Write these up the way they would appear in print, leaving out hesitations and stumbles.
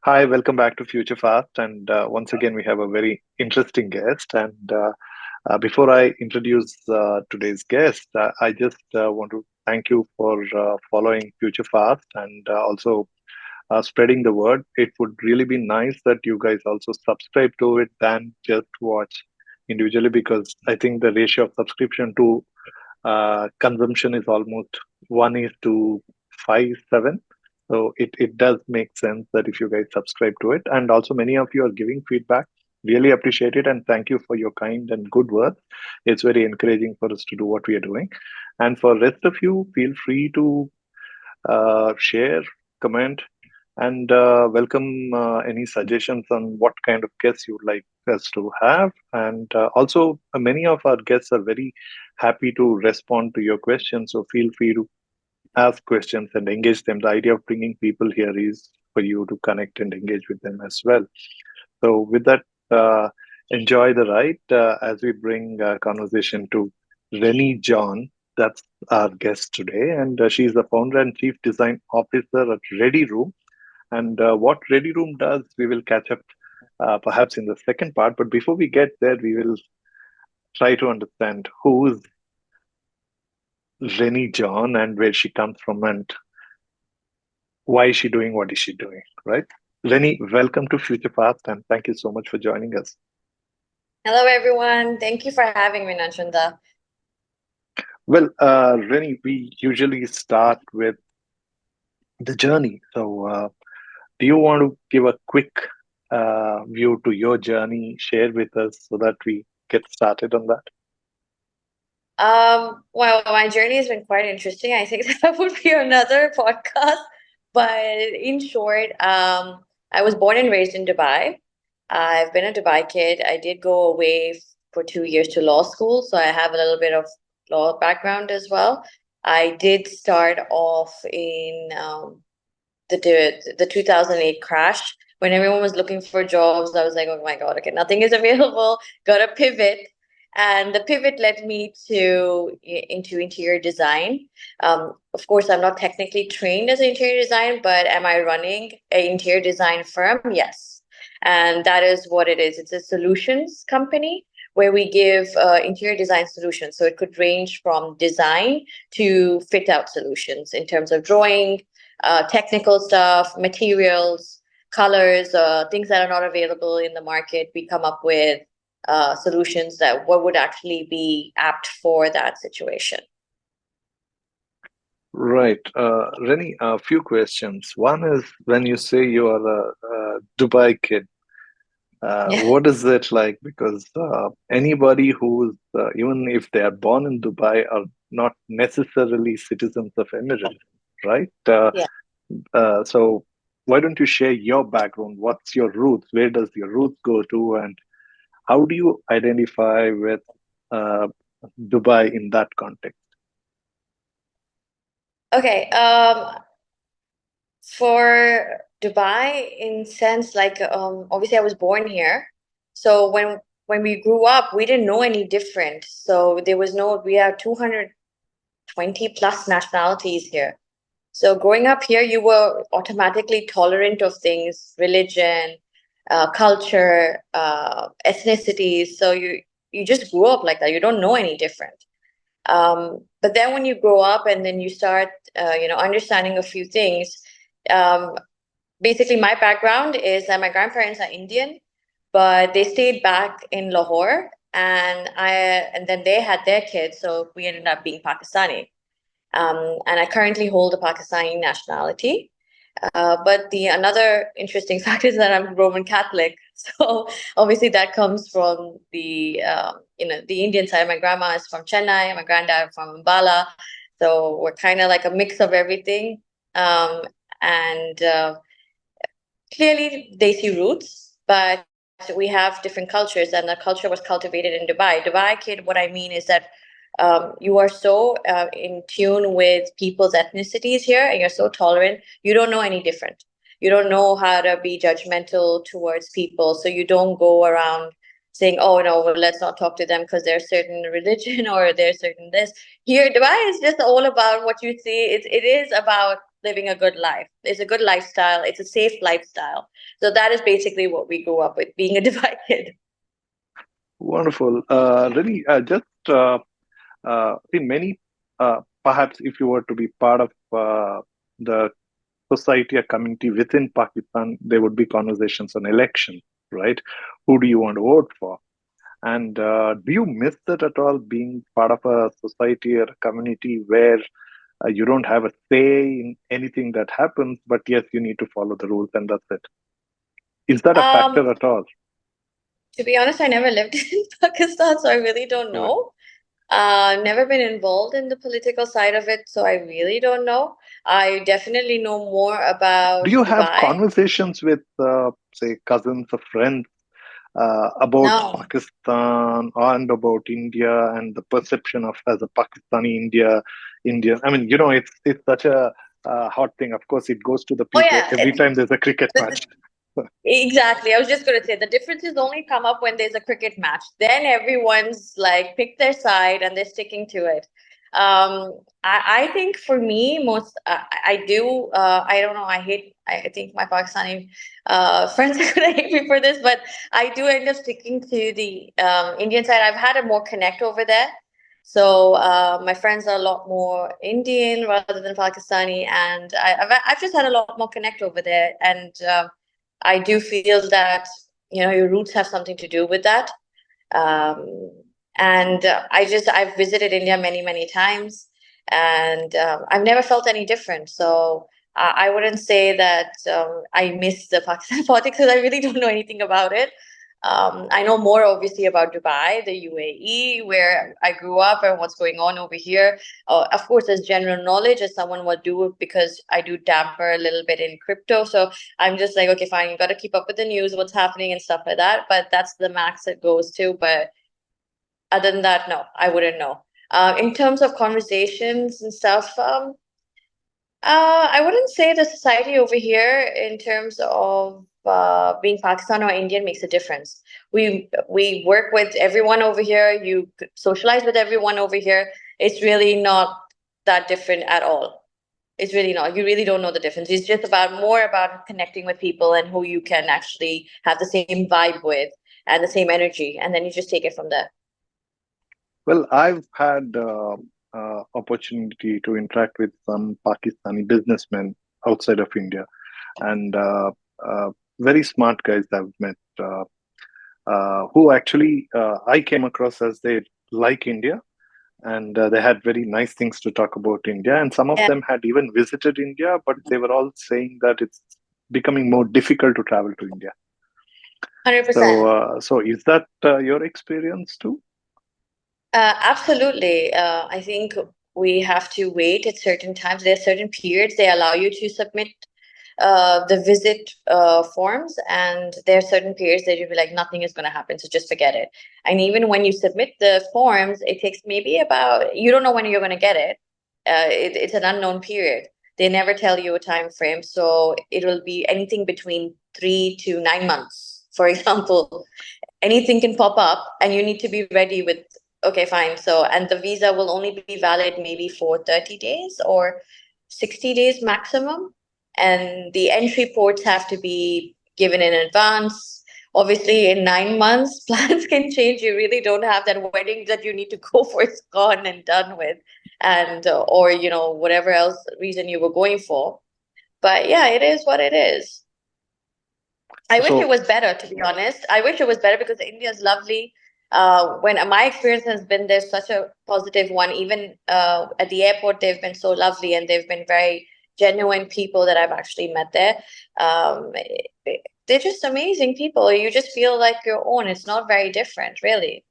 Hi, welcome back to Future Fast. And once again, we have a very interesting guest. And before I introduce today's guest, I just want to thank you for following Future Fast and also spreading the word. It would really be nice that you guys also subscribe to it than just watch individually, because I think the ratio of subscription to consumption is almost 1 is to 5, 7. So it does make sense that if you guys subscribe to it, and also many of you are giving feedback, really appreciate it. And thank you for your kind and good words. It's very encouraging for us to do what we are doing. And for rest of you, feel free to share, comment, and welcome any suggestions on what kind of guests you would like us to have. And also, many of our guests are very happy to respond to your questions. So feel free to ask questions and engage them. The idea of bringing people here is for you to connect and engage with them as well. So, with that, enjoy the ride as we bring conversation to Reni John. That's our guest today, and she's the founder and chief design officer at Ready-Room. And what Ready-Room does, we will catch up perhaps in the second part. But before we get there, we will try to understand who's Reni John and where she comes from and why is she doing what is she doing, right? Reni, welcome to Future Fast, and thank you so much for joining us. Hello, everyone. Thank you for having me, Nanjunda. Well, Reni, we usually start with the journey. So, do you want to give a quick view to your journey, share with us so that we get started on that? Well, my journey has been quite interesting. I think that would be another podcast. But in short, I was born and raised in Dubai. I've been a Dubai kid. I did go away for 2 years to law school, so I have a little bit of law background as well. I did start off in the 2008 crash when everyone was looking for jobs. I was like, oh my god, okay, nothing is available. Got to pivot, and the pivot led me to into interior design. Of course, I'm not technically trained as an interior design, but am I running an interior design firm? Yes, and that is what it is. It's a solutions company where we give interior design solutions. So it could range from design to fit out solutions in terms of drawing, technical stuff, materials, colors, things that are not available in the market. We come up with solutions that what would actually be apt for that situation. Right. Reni, a few questions. One is when you say you are a Dubai kid, Yeah. what is it like? Because anybody who's, even if they are born in Dubai, are not necessarily citizens of Emirates, right? Yeah. So why don't you share your background? What's your roots? Where does your roots go to? And how do you identify with uh, Dubai in that context? Okay. For Dubai, in sense, like obviously I was born here, so when we grew up, we didn't know any different. So there was no. We have 220 plus nationalities here. So growing up here, you were automatically tolerant of things, religion, culture, ethnicities. So you just grew up like that. You don't know any different. But then when you grow up and then you start, understanding a few things. Um, Basically, my background is that my grandparents are Indian, but they stayed back in Lahore, and then they had their kids, so we ended up being Pakistani. And I currently hold a Pakistani nationality. But the another interesting fact is that I'm Roman Catholic. So obviously that comes from the Indian side. My grandma is from Chennai, my granddad from Ambala. So we're kind of like a mix of everything. And Clearly Desi roots, but we have different cultures, and the culture was cultivated in Dubai. Dubai kid, what I mean is that you are so in tune with people's ethnicities here, and you're so tolerant. You don't know any different. You don't know how to be judgmental towards people, so you don't go around saying, "Oh no, well, let's not talk to them because they're certain religion or they're certain this." Here, Dubai is just all about what you see. It is about living a good life. It's a good lifestyle. It's a safe lifestyle. So that is basically what we grew up with, being a Dubai kid. Wonderful. Really, just see many, perhaps if you were to be part of the society or community within Pakistan, there would be conversations on election, right? Who do you want to vote for? And do you miss that at all, being part of a society or a community where you don't have a say in anything that happens, but yes, you need to follow the rules and that's it? Is that a Um, factor at all? to be honest, I never lived in Pakistan, so I really don't Right. know. Never been involved in the political side of it, so I really don't know. I definitely know more Do about you have Dubai. conversations with, say, cousins or friends about No. Pakistan and about India and the perception of as a Pakistani Indian? I mean, it's such a hot thing. Of course, it goes to the Oh peak yeah, every time there's a cricket match. exactly. I was just going to say the differences only come up when there's a cricket match. Then everyone's like picked their side and they're sticking to it. I think for me, I do. I don't know. I think my Pakistani friends are going to hate me for this, but I do end up sticking to the Indian side. I've had a more connect over there. So my friends are a lot more Indian rather than Pakistani, and I've just had a lot more connect over there, and I do feel that your roots have something to do with that. Um, and I've visited India many times, and I've never felt any different. So I wouldn't say that I miss the Pakistan politics because I really don't know anything about it. I know more obviously about Dubai, the UAE, where I grew up and what's going on over here. Of course, as general knowledge, as someone would do, because I do damper a little bit in crypto. So I'm just like, okay, fine, you got to keep up with the news, what's happening and stuff like that. But that's the max it goes to. But other than that, no, I wouldn't know. In terms of conversations and stuff, I wouldn't say the society over here in terms of being Pakistan or Indian makes a difference. We work with everyone over here. You socialize with everyone over here. It's really not that different at all. It's really not. You really don't know the difference. It's just more about connecting with people and who you can actually have the same vibe with and the same energy, and then you just take it from there. Well, I've had opportunity to interact with some Pakistani businessmen outside of India, and very smart guys I've met, who actually I came across as they like India, and they had very nice things to talk about India. And some of Yeah, them had even visited India, but they were all saying that it's becoming more difficult to travel to India. 100%. So is that your experience too? Absolutely. I think we have to wait at certain times. There are certain periods they allow you to submit the visit forms, and there are certain periods that you'll be like, nothing is going to happen, so just forget it. And even when you submit the forms, it takes maybe you don't know when you're going to get it. It's an unknown period. They never tell you a time frame, so it will be anything between 3 to 9 months, for example. Anything can pop up and you need to be ready with, okay, fine, so, and the visa will only be valid maybe for 30 days or 60 days maximum, and the entry ports have to be given in advance. Obviously in 9 months plans can change. You really don't have that wedding that you need to go for. It's gone and done with, and or whatever else reason you were going for. But yeah, it is what it is. I wish it So was better, to be honest. I wish it was better because India is lovely. When my experience has been, there's such a positive one. Even at the airport, they've been so lovely and they've been very genuine people that I've actually met there. Um, they're just amazing people. You just feel like your own. It's not very different, really.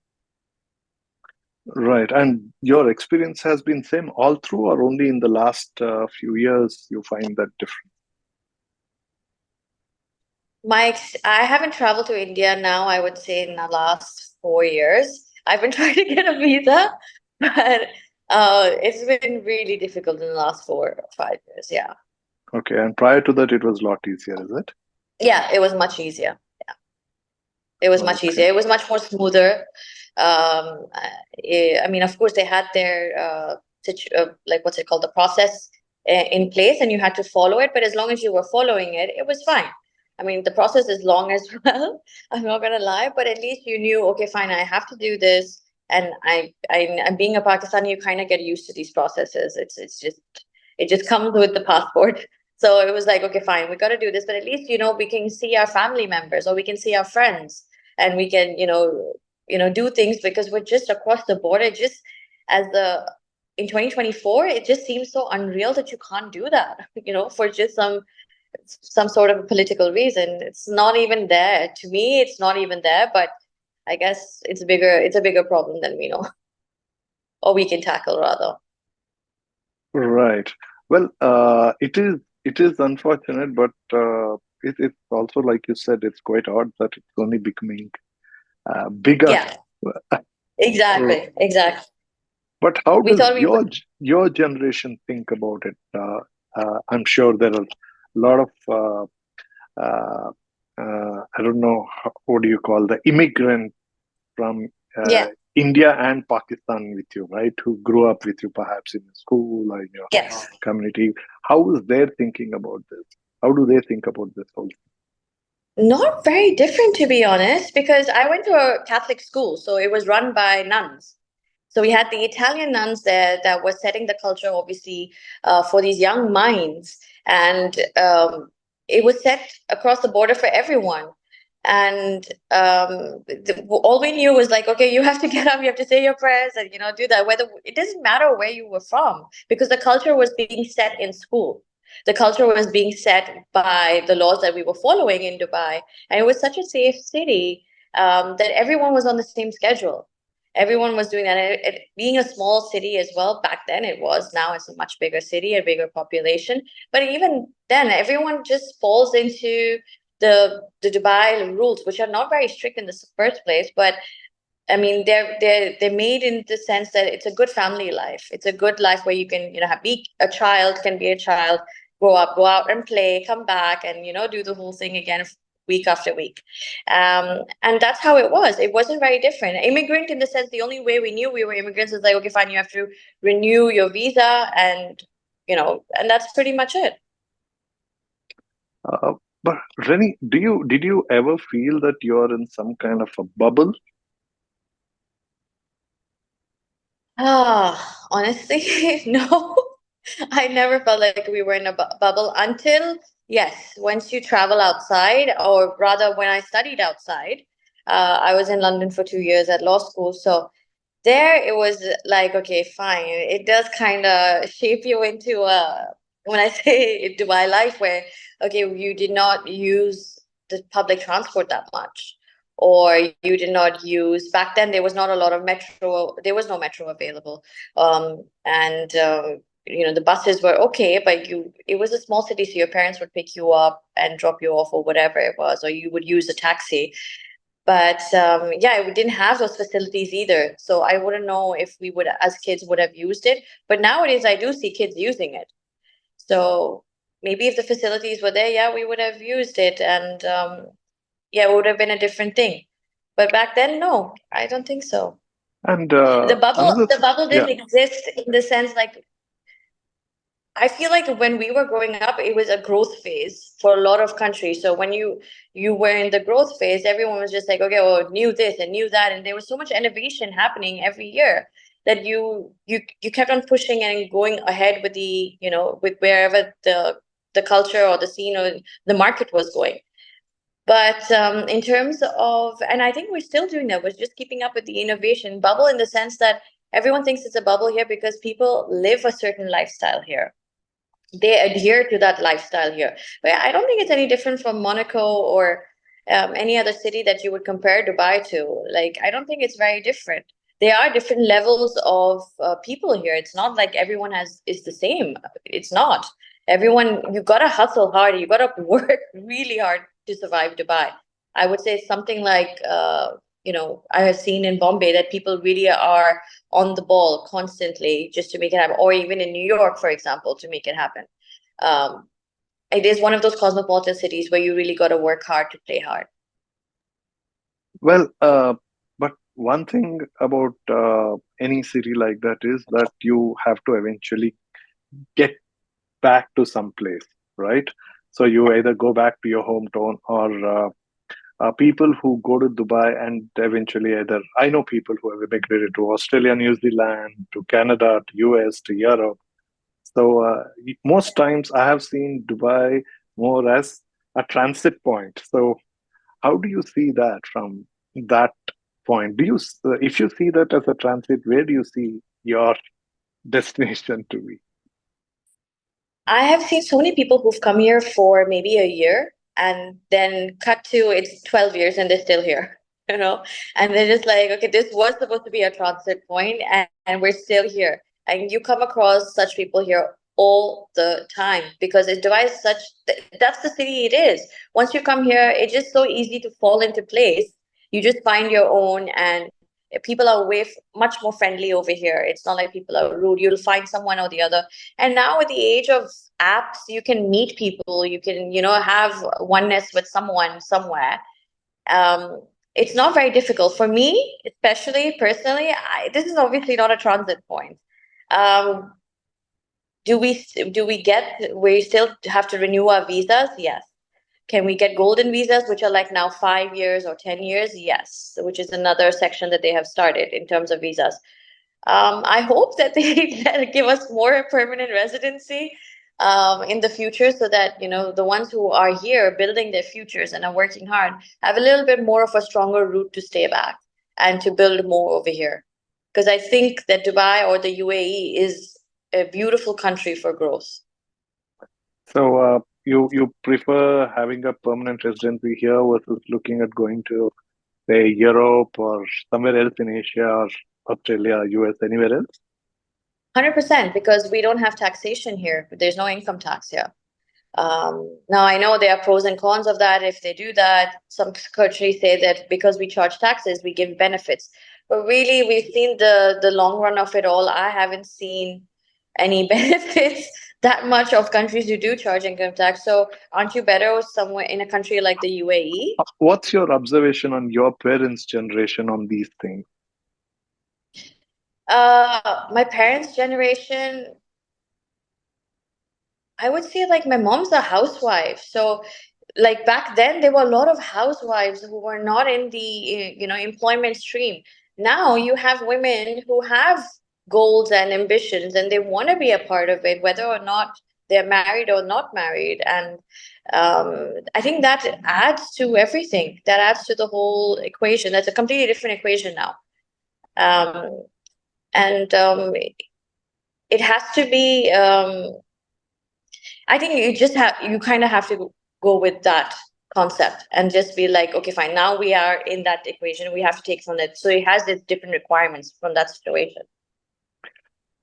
right, and your experience has been same all through, or only in the last few years you find that different? I haven't traveled to India now, I would say in the last 4 years. I've been trying to get a visa, but it's been really difficult in the last 4 or 5 years. Yeah. Okay, and prior to that, it was a lot easier, is it? Yeah, it was much easier. Yeah. It was much Okay. easier. It was much more smoother. I mean, of course, they had their like what's it called, the process. in place and you had to follow it. But as long as you were following it, it was fine. I mean, the process is long as well. I'm not gonna lie, but at least you knew, okay, fine, I have to do this. And I'm being a Pakistani, you kind of get used to these processes. It's just it just comes with the passport. So it was like, okay, fine, we got to do this, but at least we can see our family members or we can see our friends, and we can do things because we're just across the border. Just as the in 2024, it just seems so unreal that you can't do that. For just some sort of political reason. It's not even there. To me, it's not even there, but I guess it's a bigger problem than we know, or we can tackle rather. Right. Well, it is unfortunate, but it's also like you said, it's quite odd that it's only becoming bigger. Yeah, exactly, exactly. But how We does thought we would. your generation think about it? I'm sure there are a lot of uh, I don't know what do you call the immigrant from Yeah, India and Pakistan with you, right? Who grew up with you perhaps in school or in your yes. community. How is their thinking about this? How do they think about this whole Not very different, to be honest, because I went to a Catholic school, so it was run by nuns. So we had the Italian nuns there that were setting the culture, obviously, for these young minds, and it was set across the border for everyone. And all we knew was like, okay, you have to get up, you have to say your prayers, and do that. Whether it doesn't matter where you were from, because the culture was being set in school. The culture was being set by the laws that we were following in Dubai, and it was such a safe city that everyone was on the same schedule. Everyone was doing that. Being a small city as well, back then it was. Now it's a much bigger city, a bigger population. But even then, everyone just falls into the Dubai rules, which are not very strict in the first place. But I mean, they're made in the sense that it's a good family life. It's a good life where you can be a child, can be a child, grow up, go out and play, come back, and do the whole thing again week after week. And that's how it was. It wasn't very different. Immigrant in the sense, the only way we knew we were immigrants is like, okay, fine, you have to renew your visa, and that's pretty much it. but Reni, did you ever feel that you are in some kind of a bubble? Honestly, no. I never felt like we were in a bubble until, yes, once you travel outside, or rather, when I studied outside, I was in London for 2 years at law school. So there it was like, okay, fine. It does kind of shape you into when I say Dubai life, where, okay, you did not use the public transport that much, or you did not use, back then there was not a lot of metro, there was no metro available. And the buses were okay, but it was a small city, so your parents would pick you up and drop you off or whatever it was, or you would use a taxi. But yeah, we didn't have those facilities either. So I wouldn't know if we would, as kids, would have used it. But nowadays, I do see kids using it. So maybe if the facilities were there, yeah, we would have used it, and yeah, it would have been a different thing. But back then, no, I don't think so. And The bubble, another, the bubble yeah, didn't exist in the sense, like, I feel like when we were growing up, it was a growth phase for a lot of countries. So when you were in the growth phase, everyone was just like, okay, well, new this and new that, and there was so much innovation happening every year that you kept on pushing and going ahead with with wherever the culture or the scene or the market was going. But in terms of, and I think we're still doing that, we're just keeping up with the innovation bubble in the sense that everyone thinks it's a bubble here because people live a certain lifestyle here, they adhere to that lifestyle here. But I don't think it's any different from Monaco or any other city that you would compare Dubai to. Like, I don't think it's very different. There are different levels of people here. It's not like everyone is the same. It's not. Everyone, you gotta hustle hard. You gotta work really hard to survive Dubai. I would say something like, I have seen in Bombay that people really are on the ball constantly just to make it happen, or even in New York, for example, to make it happen. Um, it is one of those cosmopolitan cities where you really got to work hard to play hard. well, but one thing about any city like that is that you have to eventually get back to some place, right? So you either go back to your hometown, or people who go to Dubai and eventually either, I know people who have immigrated to Australia, New Zealand, to Canada, to US, to Europe. So most times I have seen Dubai more as a transit point. So how do you see that from that point? If you see that as a transit, where do you see your destination to be? I have seen so many people who've come here for maybe a year and then cut to it's 12 years and they're still here, you know? And they're just like, okay, this was supposed to be a transit point and we're still here. And you come across such people here all the time because Dubai is that's the city it is. Once you come here, it's just so easy to fall into place. You just find your own, and people are much more friendly over here. It's not like people are rude. You'll find someone or the other. And now with the age of apps, you can meet people, you can, have oneness with someone somewhere. It's not very difficult for me, especially personally. This is obviously not a transit point. um, we still have to renew our visas? Yes. Can we get golden visas, which are like now 5 years or 10 years? Yes, which is another section that they have started in terms of visas. I hope that they give us more permanent residency in the future, so that the ones who are here building their futures and are working hard have a little bit more of a stronger route to stay back and to build more over here. Because I think that Dubai or the UAE is a beautiful country for growth. So you prefer having a permanent residency here versus looking at going to, say, Europe or somewhere else in Asia or Australia, US, anywhere else? 100%, because we don't have taxation here. There's no income tax here. Now, I know there are pros and cons of that. If they do that, some countries say that because we charge taxes, we give benefits. But really, we've seen the long run of it all. I haven't seen any benefits that much of countries who do charge income tax. So aren't you better somewhere in a country like the UAE? What's your observation on your parents' generation on these things? My parents' generation, I would say like my mom's a housewife. So like back then there were a lot of housewives who were not in the employment stream. Now you have women who have goals and ambitions and they want to be a part of it, whether or not they're married or not married. And I think that adds to everything. That adds to the whole equation. That's a completely different equation now. And it has to be I think you kind of have to go with that concept and just be like, okay, fine. Now we are in that equation. We have to take from that. So it has its different requirements from that situation.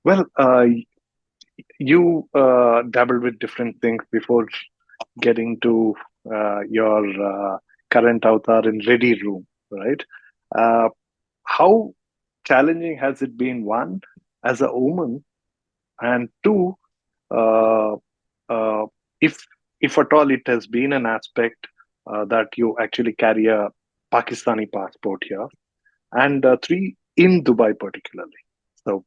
Well, you dabbled with different things before getting to your current avatar in Ready-Room, right? Uh, how challenging has it been, one, as a woman, and two, uh, uh, if if at all it has been an aspect that you actually carry a Pakistani passport here, and three, in Dubai particularly. So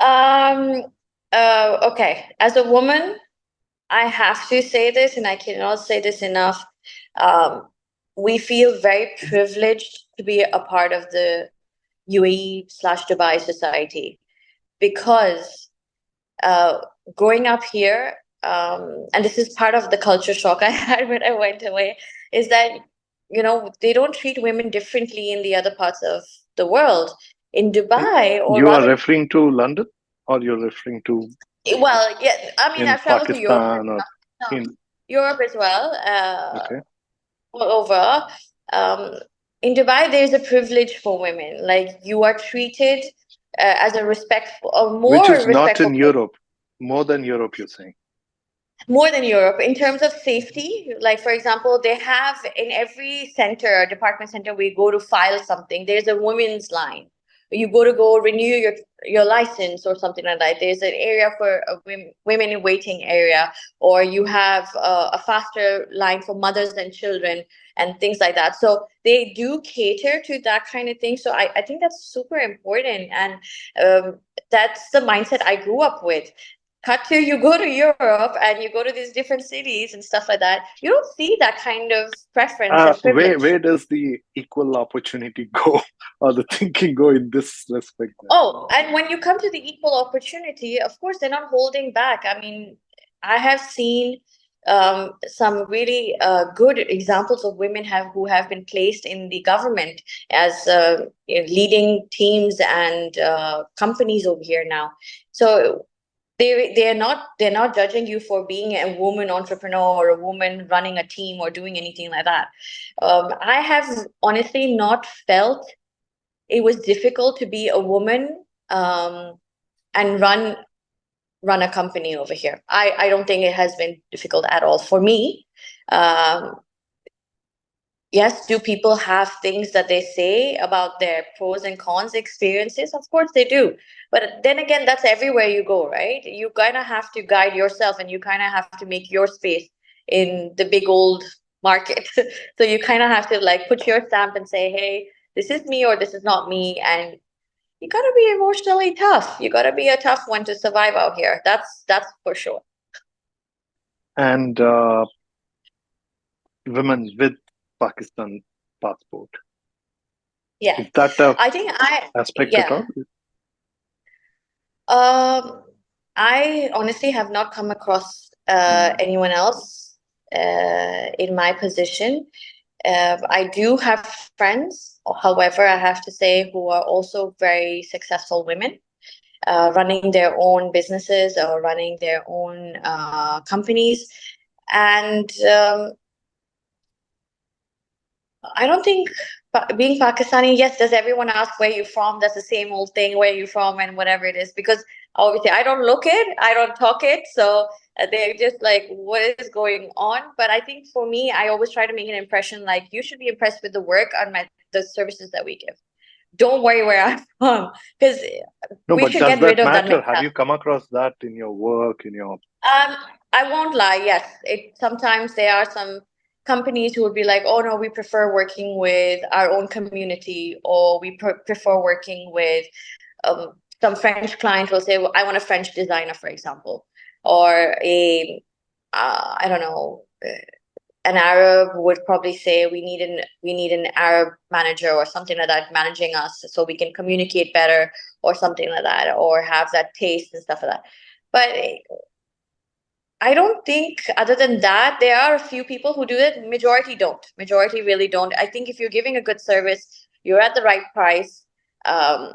Um, okay. As a woman, I have to say this, and I cannot say this enough. Um, we feel very privileged to be a part of the UAE/Dubai society because uh, growing up here, and this is part of the culture shock I had when I went away, is that, they don't treat women differently in the other parts of the world. In Dubai, or you are rather, referring to London, or you're referring to well, yeah, I mean, in I've traveled to Europe, Pakistan, or no, in, Europe as well, okay. all over. Um, in Dubai, there's a privilege for women. Like you are treated as a respectful, or Which more is not respectful. in Europe, more than Europe, you're saying. More than Europe in terms of safety. Like, for example, they have in every center, department center, we go to file something. There's a women's line. You go renew your license or something like that. There's an area for a women in waiting area, or you have a faster line for mothers and children and things like that. So they do cater to that kind of thing. So I think that's super important, and that's the mindset I grew up with. cut to you go to Europe and you go to these different cities and stuff like that, you don't see that kind of preference and privilege. Where does the equal opportunity go, or the thinking go in this respect? Oh, and when you come to the equal opportunity, of course, they're not holding back. I mean, I have seen some really good examples of women who have been placed in the government as leading teams and companies over here now. So they're not judging you for being a woman entrepreneur or a woman running a team or doing anything like that. I have honestly not felt it was difficult to be a woman and run a company over here. I don't think it has been difficult at all for me. Um, yes, do people have things that they say about their pros and cons experiences? Of course they do. But then again, that's everywhere you go, right? You kind of have to guide yourself and you kind of have to make your space in the big old market. So you kind of have to like put your stamp and say, hey, this is me or this is not me. And you gotta be emotionally tough. You gotta be a tough one to survive out here. That's for sure. And women with Pakistan passport, Yeah. is that a I think aspect at all? yeah. Um, I honestly have not come across Mm. anyone else in my position. I do have friends, however, I have to say, who are also very successful women, running their own businesses or running their own companies. And I don't think being Pakistani, yes, does everyone ask where you're from? That's the same old thing, where you're from and whatever it is. Because obviously I don't look it, I don't talk it. So they're just like, what is going on? But I think for me, I always try to make an impression like, you should be impressed with the work on the services that we give. Don't worry where I'm from, because No, we but should does get rid that of that matter? Have mentality. you come across that in your work, in your? I won't lie. Yes, it sometimes there are some companies who would be like, "Oh no, we prefer working with our own community," or we prefer working with some French clients will say, well, "I want a French designer," for example, or a I don't know. An Arab would probably say we need an Arab manager or something like that managing us so we can communicate better or something like that or have that taste and stuff like that. But I don't think, other than that, there are a few people who do it. Majority don't. Majority really don't. I think if you're giving a good service, you're at the right price, um,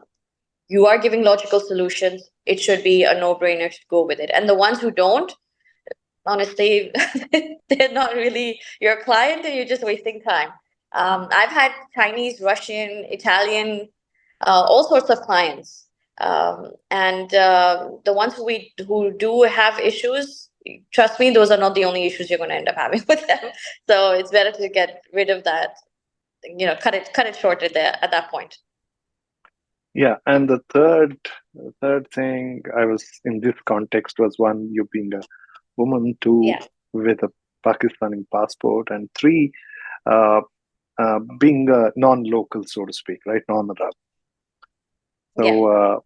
you are giving logical solutions, it should be a no-brainer to go with it. And the ones who don't, honestly, they're not really your client and you're just wasting time. I've had Chinese, Russian, Italian, all sorts of clients. And the ones who do have issues, trust me, those are not the only issues you're going to end up having with them. So it's better to get rid of that, cut it short at that point. Yeah, and the third thing I was in this context was, one, you being a woman, two, Yeah, with a Pakistani passport, and three, uh, being a non-local, so to speak, right, non-Arab. yeah.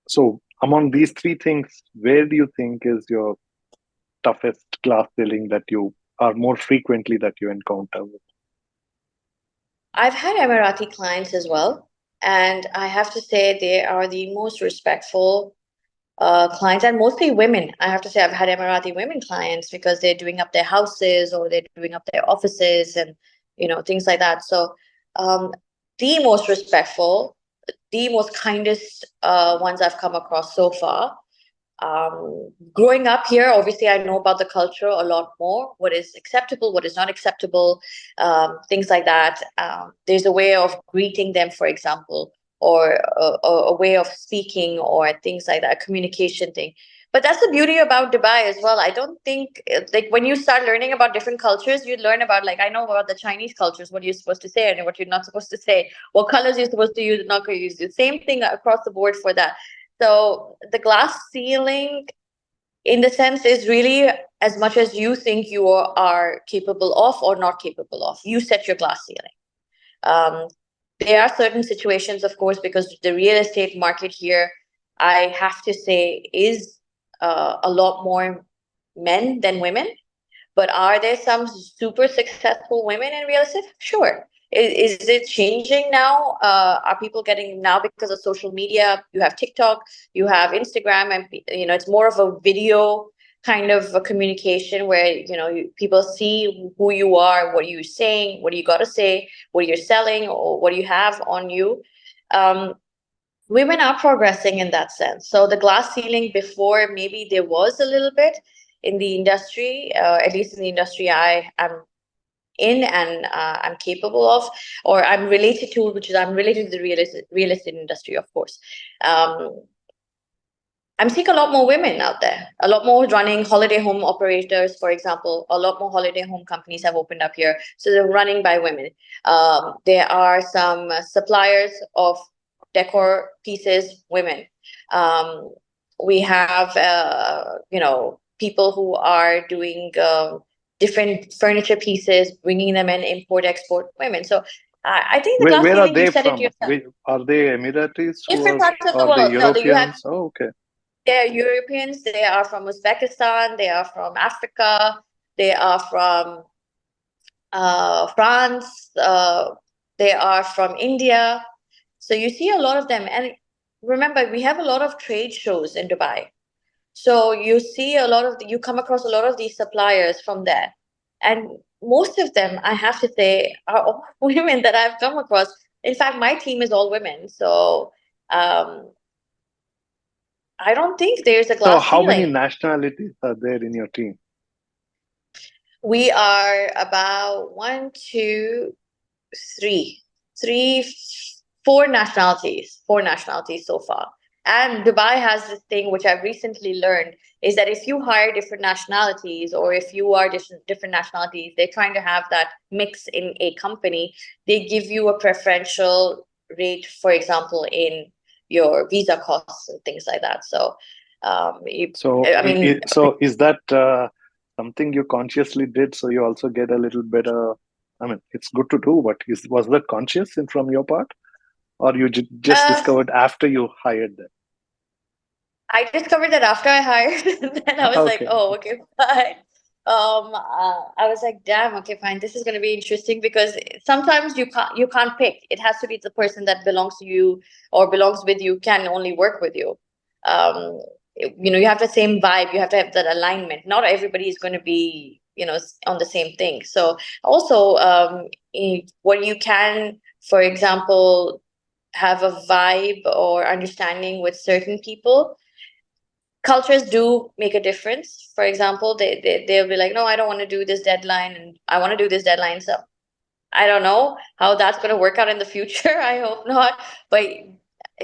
So among these three things, where do you think is your toughest glass ceiling that you are more frequently that you encounter with? I've had Emirati clients as well, and I have to say they are the most respectful clients, and mostly women. I have to say I've had Emirati women clients because they're doing up their houses or they're doing up their offices and things like that. So the most respectful, the most kindest ones I've come across so far. Growing up here, obviously, I know about the culture a lot more. What is acceptable, what is not acceptable, things like that. There's a way of greeting them, for example, or a way of speaking, or things like that, a communication thing. But that's the beauty about Dubai as well. I don't think like when you start learning about different cultures, you learn about, like, I know about the Chinese cultures, what you're supposed to say and what you're not supposed to say, what colors you're supposed to use, not going to use. The same thing across the board for that. So the glass ceiling, in the sense, is really as much as you think you are capable of or not capable of. You set your glass ceiling. Um, there are certain situations, of course, because the real estate market here, I have to say, is a lot more men than women. But are there some super successful women in real estate? Sure. Is it changing now? Are people getting now because of social media? You have TikTok, you have Instagram, and it's more of a video kind of a communication where people see who you are, what you're saying, what you got to say, what you're selling, or what you have on you. Um, Women are progressing in that sense. So the glass ceiling before, maybe there was a little bit in the industry, at least in the industry I am in and I'm capable of, or I'm related to, which is I'm related to the real estate industry, of course. I'm seeing a lot more women out there, a lot more running holiday home operators, for example. A lot more holiday home companies have opened up here. So they're running by women. There are some suppliers of decor pieces, women. We have, people who are doing different furniture pieces, bringing them in, import, export, women. So I think the glass Where are ceiling, you they said it from? yourself. Are they Emiratis who Different parts of the are they world. No, you have Europeans? Oh, okay. they're Europeans, they are from Uzbekistan, they are from Africa, they are from France, they are from India. So you see a lot of them. And remember, we have a lot of trade shows in Dubai. So you see you come across a lot of these suppliers from there. And most of them, I have to say, are all women that I've come across. In fact, my team is all women. So um, I don't think there's a So glass how many ceiling. nationalities are there in your team? We are about one, two, three, three, four nationalities so far. And Dubai has this thing which I've recently learned is that if you hire different nationalities or if you are different nationalities, they're trying to have that mix in a company. They give you a preferential rate, for example, in your visa costs and things like that. So, So, I mean, so is that something you consciously did so you also get a little better? I mean, it's good to do, but was that conscious from your part, or you just uh, discovered after you hired them? I discovered that after I hired, and then I was like, Okay. oh, okay, fine. I was like, damn, okay, fine. This is going to be interesting because sometimes you can't pick. It has to be the person that belongs to you or belongs with you can only work with you. Um, you have the same vibe. You have to have that alignment. Not everybody is going to be, on the same thing. So also, when you can, for example, have a vibe or understanding with certain people, cultures do make a difference. For example, they'll be like, no, I don't want to do this deadline and I want to do this deadline. So I don't know how that's going to work out in the future. I hope not. But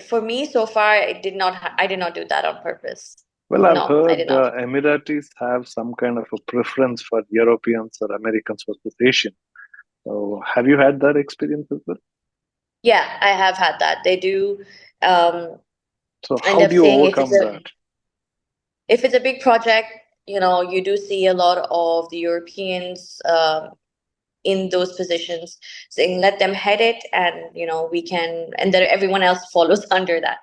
for me, so far, I did not do that on purpose. Well, I've No, I heard did not. Emiratis have some kind of a preference for Europeans or Americans versus Asian. So, have you had that experience as well? Yeah, I have had that. They do um, So, end how up do you saying overcome that? if it's a big project, you do see a lot of the Europeans in those positions saying let them head it, and we can, and then everyone else follows under that.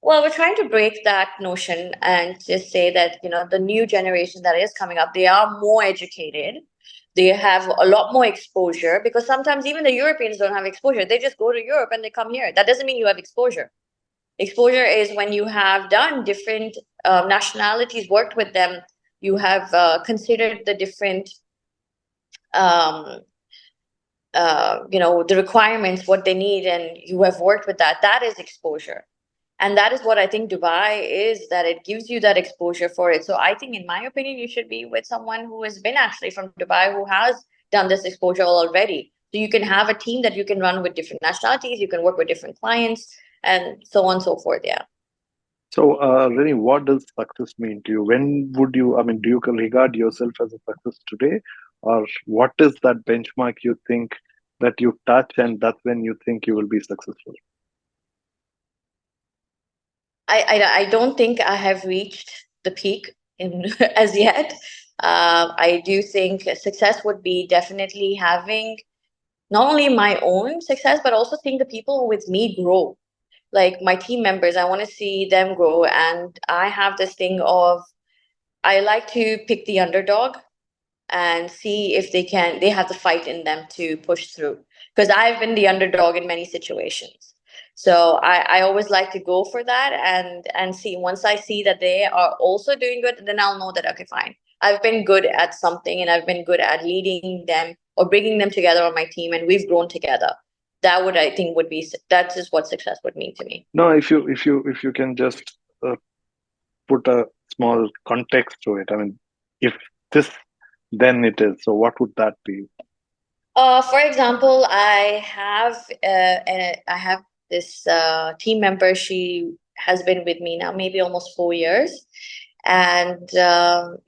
Well, we're trying to break that notion and just say that the new generation that is coming up, they are more educated, they have a lot more exposure, because sometimes even the Europeans don't have exposure. They just go to Europe and they come here. That doesn't mean you have exposure. Exposure is when you have done different nationalities, worked with them, you have considered the different um, the requirements, what they need, and you have worked with that. That is exposure. And that is what I think Dubai is, that it gives you that exposure for it. So I think, in my opinion, you should be with someone who has been actually from Dubai, who has done this exposure already. So you can have a team that you can run with different nationalities, you can work with different clients, and so on and so forth. Yeah. So, Reni, what does success mean to you? When would you, I mean, do you regard yourself as a success today? Or what is that benchmark you think that you touch and that's when you think you will be successful? I don't think I have reached the peak in as yet. I do think success would be definitely having not only my own success, but also seeing the people with me grow. like my team members, I want to see them grow. And I have this thing of, I like to pick the underdog and see if they have the fight in them to push through. Because I've been the underdog in many situations. So I always like to go for that and see. Once I see that they are also doing good, then I'll know that, okay, fine. I've been good at something and I've been good at leading them or bringing them together on my team, and we've grown together. That would, I think, would be, that's just what success would mean to me. No, if you can just put a small context to it. I mean, if this, then it is. So what would that be? For example, I have this team member. She has been with me now maybe almost 4 years, and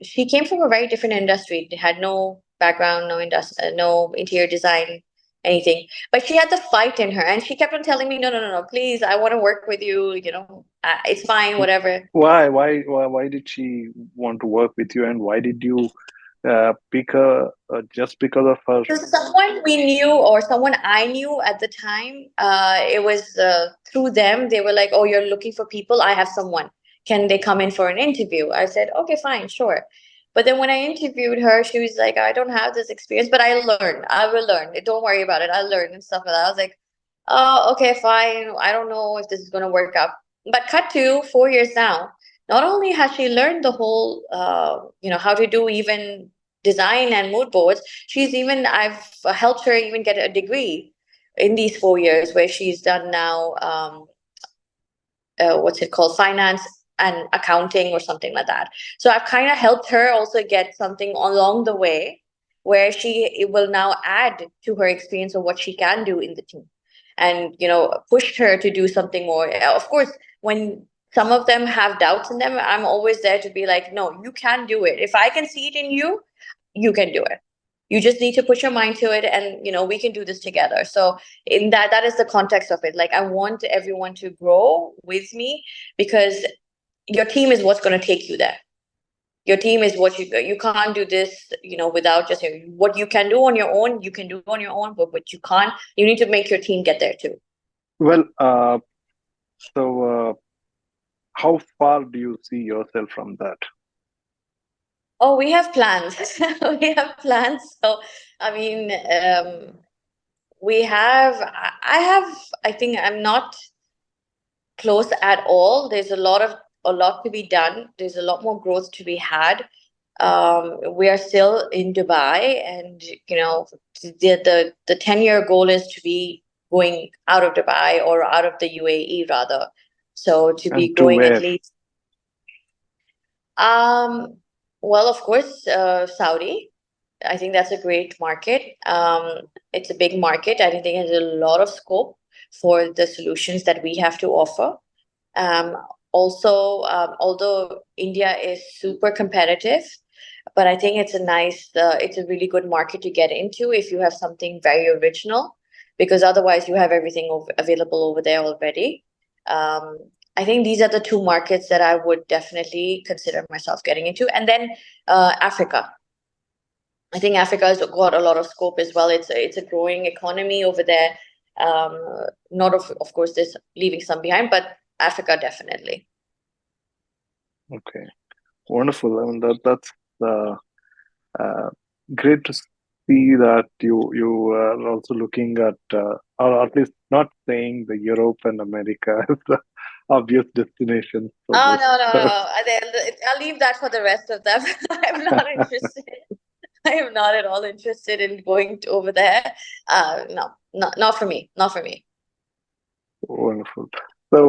she came from a very different industry. They had no background, no interior design, anything. But she had the fight in her, and she kept on telling me, "No, no, no, no, please, I want to work with you. It's fine, whatever." Why did she want to work with you, and why did you pick her just because of her? So someone we knew or someone I knew at the time, it was through them. They were like, "Oh, you're looking for people. I have someone. Can they come in for an interview?" I said, "Okay, fine, sure." But then when I interviewed her, she was like, "I don't have this experience, but I learned. I will learn. Don't worry about it. I'll learn," and stuff like that. I was like, "Oh, okay, fine. I don't know if this is going to work out." But cut to 4 years now. Not only has she learned the whole, how to do even design and mood boards, I've helped her even get a degree in these 4 years, where she's done now, what's it called, finance and accounting or something like that. So I've kind of helped her also get something along the way, where it will now add to her experience of what she can do in the team, and pushed her to do something more. Of course, when some of them have doubts in them, I'm always there to be like, no, you can do it. If I can see it in you, you can do it. You just need to put your mind to it, and we can do this together. So in that is the context of it. Like, I want everyone to grow with me, because your team is what's going to take you there. Your team is what you can't do this, without just what you can do on your own. You can do on your own, but what you can't, you need to make your team get there too. Well, so how far do you see yourself from that? Oh, we have plans. We have plans. So, I mean, I have, I think I'm not close at all. There's a lot to be done. There's a lot more growth to be had. We are still in Dubai, and the 10-year goal is to be going out of Dubai, or out of the UAE rather. So to be And to growing at where? least, um, well, of course, Saudi. I think that's a great market. It's a big market. I think it has a lot of scope for the solutions that we have to offer. Um, Also, although India is super competitive, but I think it's a really good market to get into if you have something very original, because otherwise you have everything available over there already. Um, I think these are the two markets that I would definitely consider myself getting into. And then Africa. I think Africa has got a lot of scope as well. It's a growing economy over there. Um, Not of course, there's leaving some behind, but Africa definitely. Okay, wonderful. I mean, that's uh, uh, great to see that you are also looking at, or at least not saying the Europe and America as the obvious destinations for Oh, this. no, no, no. I'll leave that for the rest of them. I'm not interested. I am not at all interested in going over there. No, not for me. Not for me. Wonderful. So,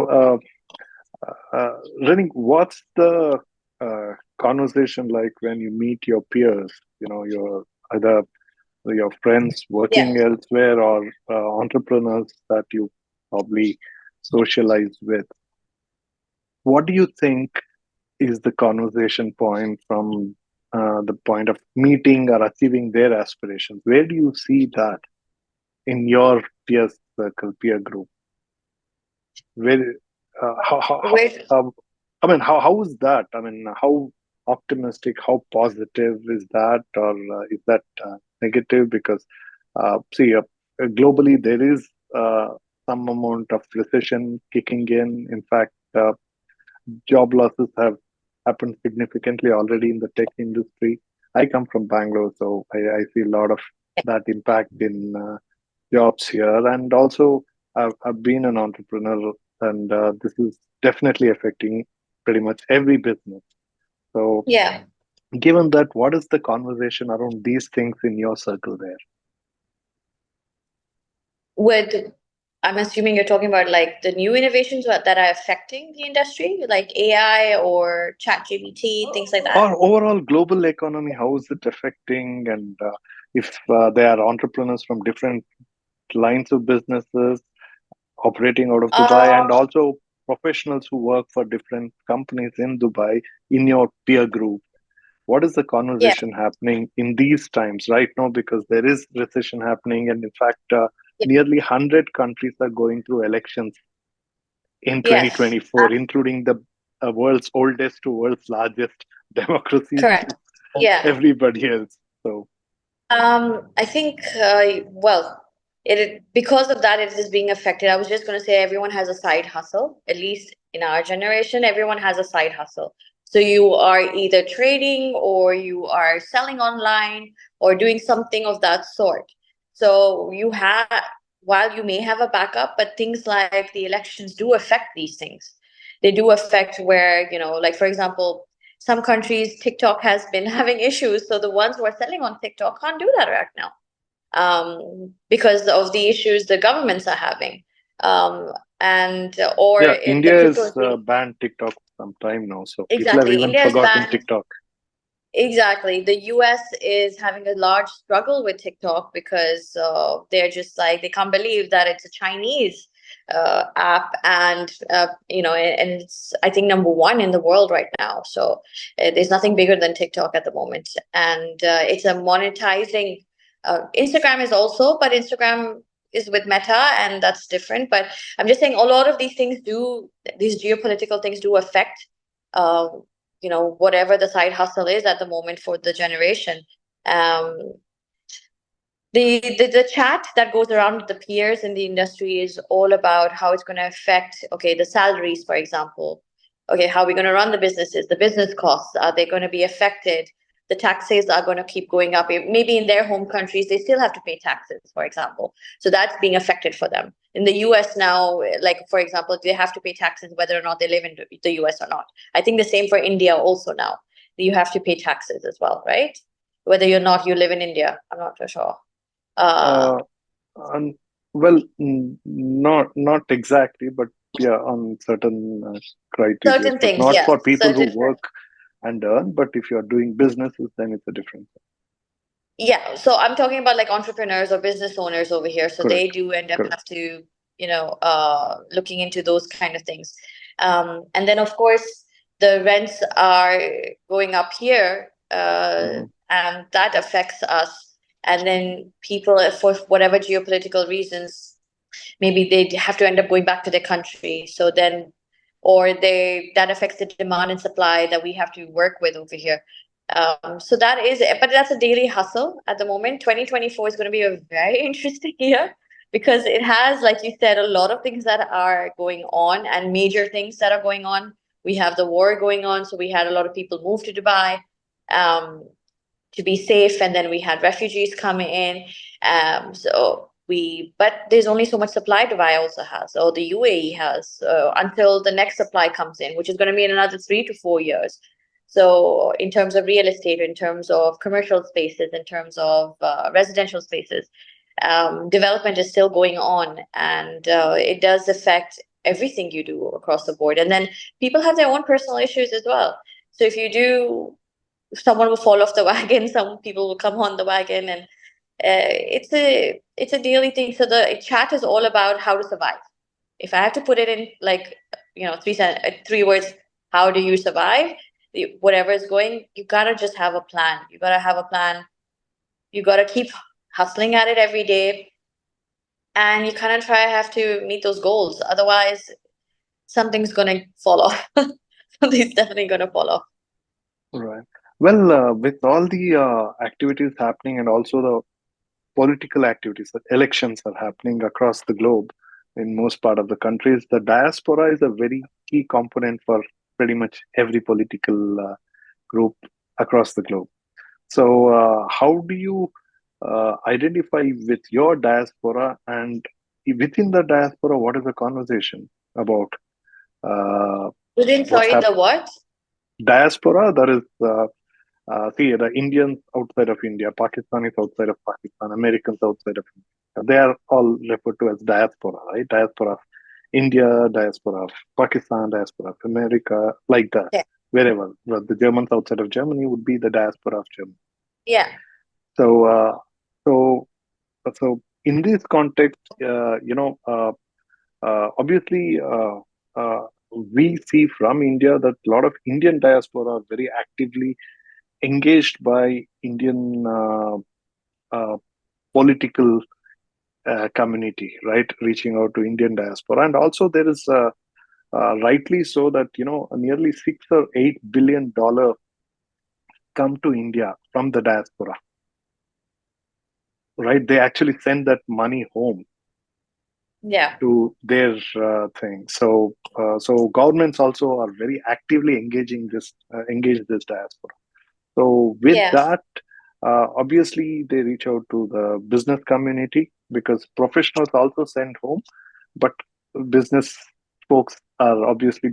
Reni, what's the conversation like when you meet your peers? Your either your friends Yeah. working elsewhere, or entrepreneurs that you probably socialize with. What do you think is the conversation point from the point of meeting or achieving their aspirations? Where do you see that in your peer circle, peer group? Where, Wait. I mean, how is that? I mean, how optimistic, how positive is that, or is that negative? Because, see, globally there is some amount of recession kicking in. In fact, job losses have happened significantly already in the tech industry. I come from Bangalore, so I see a lot of that impact in jobs here. And also, I've been an entrepreneur, and this is definitely affecting pretty much every business. So, Yeah. given that, what is the conversation around these things in your circle there? With I'm assuming you're talking about like the new innovations that are affecting the industry, like AI or ChatGPT, things like that. Or overall global economy, how is it affecting? And if there are entrepreneurs from different lines of businesses operating out of Dubai, and Um, also professionals who work for different companies in Dubai in your peer group. What is the yeah, conversation happening in these times right now? Because there is recession happening, and in fact, yeah, nearly 100 countries are going through elections in yes, 2024, including the world's oldest to world's largest democracies correct. to Yeah. everybody else. So, I think, well, because of that, it is being affected. I was just going to say everyone has a side hustle, at least in our generation, everyone has a side hustle. So you are either trading or you are selling online or doing something of that sort. So while you may have a backup, but things like the elections do affect these things. They do affect where, like for example, some countries TikTok has been having issues, so the ones who are selling on TikTok can't do that right now, because of the issues the governments are having, and or yeah, if the India crypto has is being banned TikTok for some time now. So, people have exactly even India has forgotten banned. TikTok. Exactly. The US is having a large struggle with TikTok because they're just like, they can't believe that it's a Chinese app, and it's, I think, number one in the world right now. So there's nothing bigger than TikTok at the moment. And it's a monetizing. Instagram is also, but Instagram is with Meta, and that's different. But I'm just saying a lot of these geopolitical things do affect. Uh, whatever the side hustle is at the moment for the generation. um the chat that goes around with the peers in the industry is all about how it's going to affect, okay, the salaries, for example. Okay, how are we going to run the businesses, the business costs, are they going to be affected? The taxes are going to keep going up. Maybe in their home countries they still have to pay taxes, for example, so that's being affected for them. In the US now, like for example, they have to pay taxes whether or not they live in the US or not. I think the same for India also now. You have to pay taxes as well, right? Whether you're not, you live in India, I'm not so sure. uh Uh, and, well, not exactly, but yeah, on certain criteria, Certain but things, not yeah, for people who certain. work and earn. But if you're doing businesses, then it's a different thing. Yeah, so I'm talking about like entrepreneurs or business owners over here. So they Correct. do end up Correct. have to, looking into those kind of things. And then of course the rents are going up here, Mhm. and that affects us. And then people, for whatever geopolitical reasons, maybe they have to end up going back to their country. So then, or they that affects the demand and supply that we have to work with over here. So that is, but that's a daily hustle at the moment. 2024 is going to be a very interesting year because it has, like you said, a lot of things that are going on and major things that are going on. We have the war going on, so we had a lot of people move to Dubai. Um, to be safe, and then we had refugees coming in. But there's only so much supply Dubai also has, or the UAE has, until the next supply comes in, which is going to be in another 3 to 4 years. So in terms of real estate, in terms of commercial spaces, in terms of residential spaces, development is still going on, and it does affect everything you do across the board. And then people have their own personal issues as well. So if you do, someone will fall off the wagon, some people will come on the wagon, and it's a daily thing. So the chat is all about how to survive. If I have to put it in like, 3 words, how do you survive? Whatever is going, you gotta just have a plan. You gotta have a plan. You gotta keep hustling at it every day, and you kind of have to meet those goals. Otherwise, something's gonna fall off. Something's definitely gonna fall off. Right. Well, with all the activities happening and also the political activities, the elections are happening across the globe. in most part of the countries. The diaspora is a very key component for pretty much every political group across the globe. So, how do you identify with your diaspora, and within the diaspora, what is the conversation about? Within, What's sorry, the happening? what? Diaspora, that is, see, the Indians outside of India, Pakistanis outside of Pakistan, Americans outside of India, they are all referred to as diaspora, right? Diaspora of India, diaspora of Pakistan, diaspora of America, like that. Yeah. Wherever. But the Germans outside of Germany would be the diaspora of Germany. Yeah. So, so, so in this context, obviously, we see from India that a lot of Indian diaspora are very actively engaged by Indian uh, political community, right? Reaching out to Indian diaspora, and also there is rightly so that nearly $6 or $8 billion come to India from the diaspora, right? They actually send that money home Yeah. to their thing. So governments also are very actively engage this diaspora. So with Yeah. that, obviously they reach out to the business community because professionals also send home, but business folks are obviously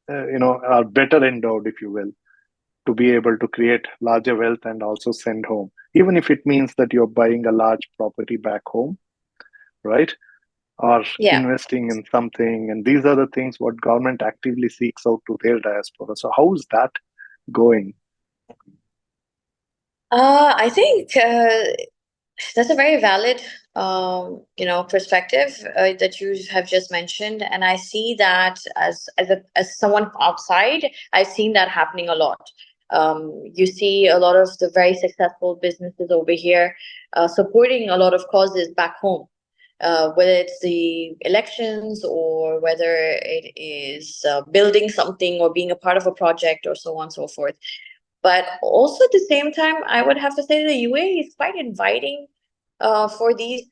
are better endowed, if you will, to be able to create larger wealth and also send home, even if it means that you're buying a large property back home, right? Or Yeah. investing in something. And these are the things what government actively seeks out to their diaspora. So how is that going? I think that's a very valid, perspective that you have just mentioned, and I see that as someone outside, I've seen that happening a lot. You see a lot of the very successful businesses over here supporting a lot of causes back home, whether it's the elections or whether it is building something or being a part of a project or so on and so forth. But also at the same time, I would have to say the UAE is quite inviting for these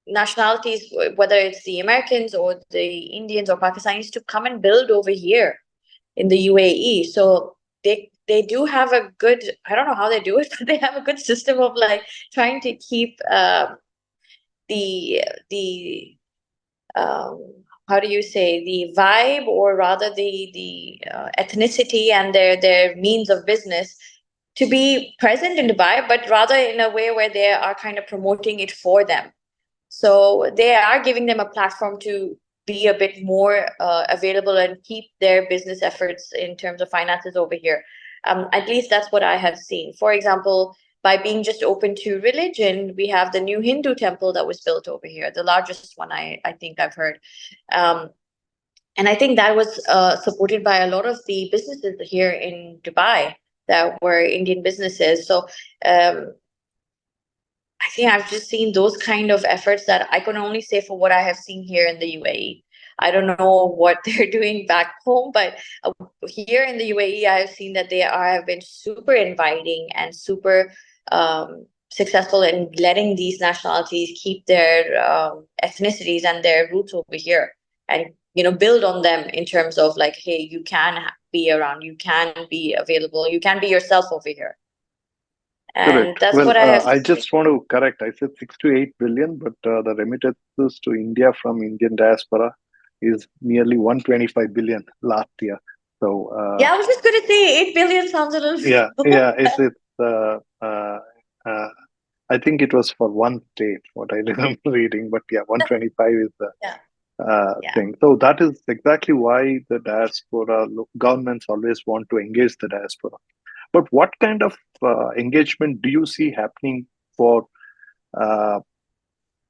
nationalities, whether it's the Americans or the Indians or Pakistanis, to come and build over here in the UAE. So they do have a good, I don't know how they do it, but they have a good system of like trying to keep the um, how do you say, the vibe, or rather the ethnicity and their means of business to be present in Dubai, but rather in a way where they are kind of promoting it for them. So they are giving them a platform to be a bit more available and keep their business efforts in terms of finances over here. At least that's what I have seen. For example, by being just open to religion, we have the new Hindu temple that was built over here, the largest one I think I've heard. Um, and I think that was supported by a lot of the businesses here in Dubai that were Indian businesses. So um, I think I've just seen those kind of efforts that I can only say for what I have seen here in the UAE. I don't know what they're doing back home, but here in the UAE, I have seen that they are have been super inviting and super successful in letting these nationalities keep their ethnicities and their roots over here, and build on them in terms of like, hey, you can be around, you can be available, you can be yourself over here, and Correct. that's Well, what I have I seen. just want to correct. I said 6 to 8 billion, but the remittances to India from Indian diaspora is nearly 125 billion last year. So Yeah, I was just going to say 8 billion sounds a little yeah, low. yeah, it's uh, I think it was for one state, what I remember reading, but yeah, 125 is the Yeah, yeah. thing. So that is exactly why the diaspora governments always want to engage the diaspora. But what kind of engagement do you see happening for uh,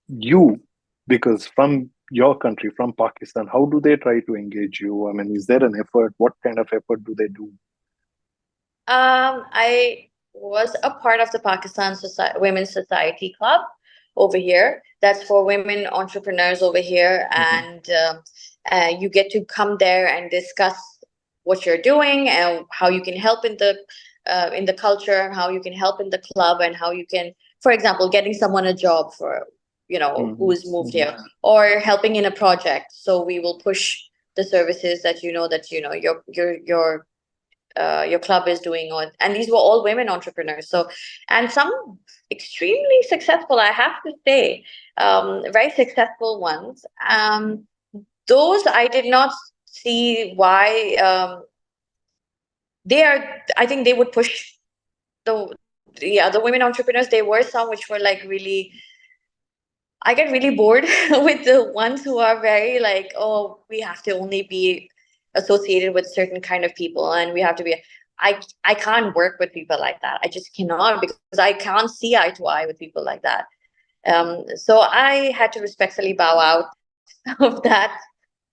you? Because from your country, from Pakistan, how do they try to engage you? I mean, is there an effort? What kind of effort do they do? I was a part of the Pakistan Women's Society Club over here. That's for women entrepreneurs over here, Hmm. and you get to come there and discuss what you're doing and how you can help in the culture, how you can help in the club, and how you can, for example, getting someone a job for. who's moved here, or helping in a project. So we will push the services that your club is doing on. And these were all women entrepreneurs. So, and some extremely successful, I have to say, very successful ones. Those I did not see why I think they would push the other women entrepreneurs. There were some which were like really, I get really bored with the ones who are very like, oh, we have to only be associated with certain kind of people, and we have to be. I can't work with people like that. I just cannot, because I can't see eye to eye with people like that. So I had to respectfully bow out of that,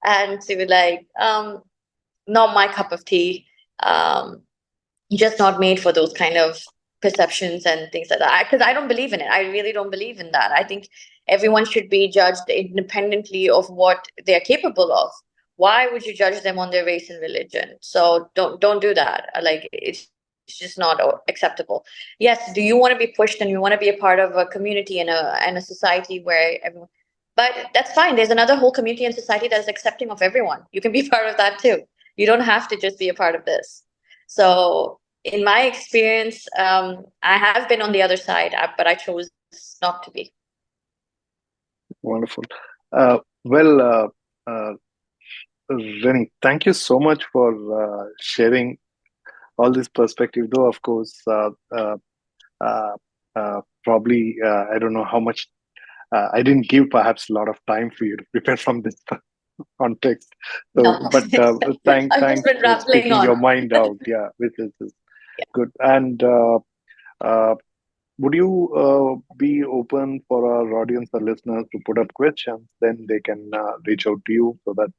and to like, not my cup of tea. Just not made for those kind of perceptions and things like that. Because I don't believe in it. I really don't believe in that. I think everyone should be judged independently of what they're capable of. Why would you judge them on their race and religion? So don't do that. Like, it's just not acceptable. Yes, do you want to be pushed and you want to be a part of a community and a society where everyone, but that's fine. There's another whole community and society that is accepting of everyone. You can be part of that too. You don't have to just be a part of this. So in my experience, I have been on the other side, but I chose not to be. Wonderful. Well, Reni, thank you so much for sharing all this perspective. Though, of course, uh, probably I don't know how much I didn't give perhaps a lot of time for you to prepare from this context. So, No, but I've just thanks been for rambling speaking your on. mind out. Yeah, which is Yeah. good. And uh, would you be open for our audience or listeners to put up questions? Then they can reach out to you so that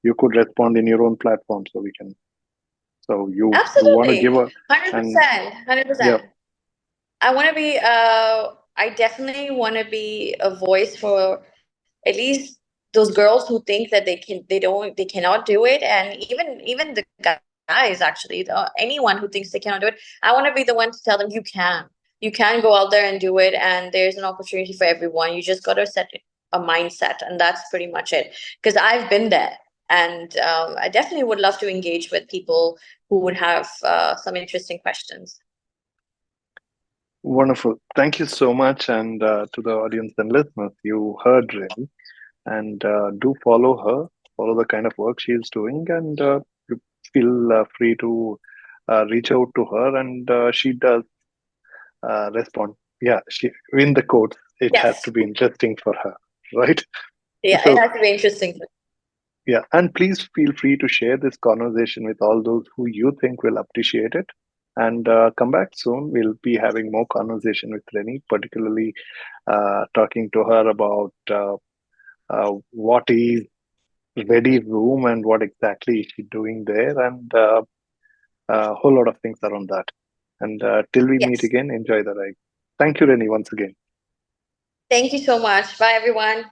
you could respond in your own platform. So we can. So you want to give Absolutely, a and 100%, yeah. 100%. I want to be. I definitely want to be a voice for at least those girls who think that they cannot do it, and even the guys actually, anyone who thinks they cannot do it. I want to be the one to tell them you can go out there and do it, and there's an opportunity for everyone. You just got to set a mindset, and that's pretty much it. Because I've been there, and I definitely would love to engage with people who would have some interesting questions. Wonderful. Thank you so much. And to the audience and listeners, you heard Reni, and do follow her, follow the kind of work she is doing, and you feel free to reach out to her, and she does respond. Yeah, she in the quotes. It has Yes. to be interesting for her, right? Yeah, it So has to be interesting. yeah, and please feel free to share this conversation with all those who you think will appreciate it. And come back soon. We'll be having more conversation with Reni, particularly talking to her about what is Ready-Room and what exactly is she doing there, and a whole lot of things around that. And till we meet Yes. again, enjoy the ride. Thank you, Reni, once again. Thank you so much. Bye, everyone.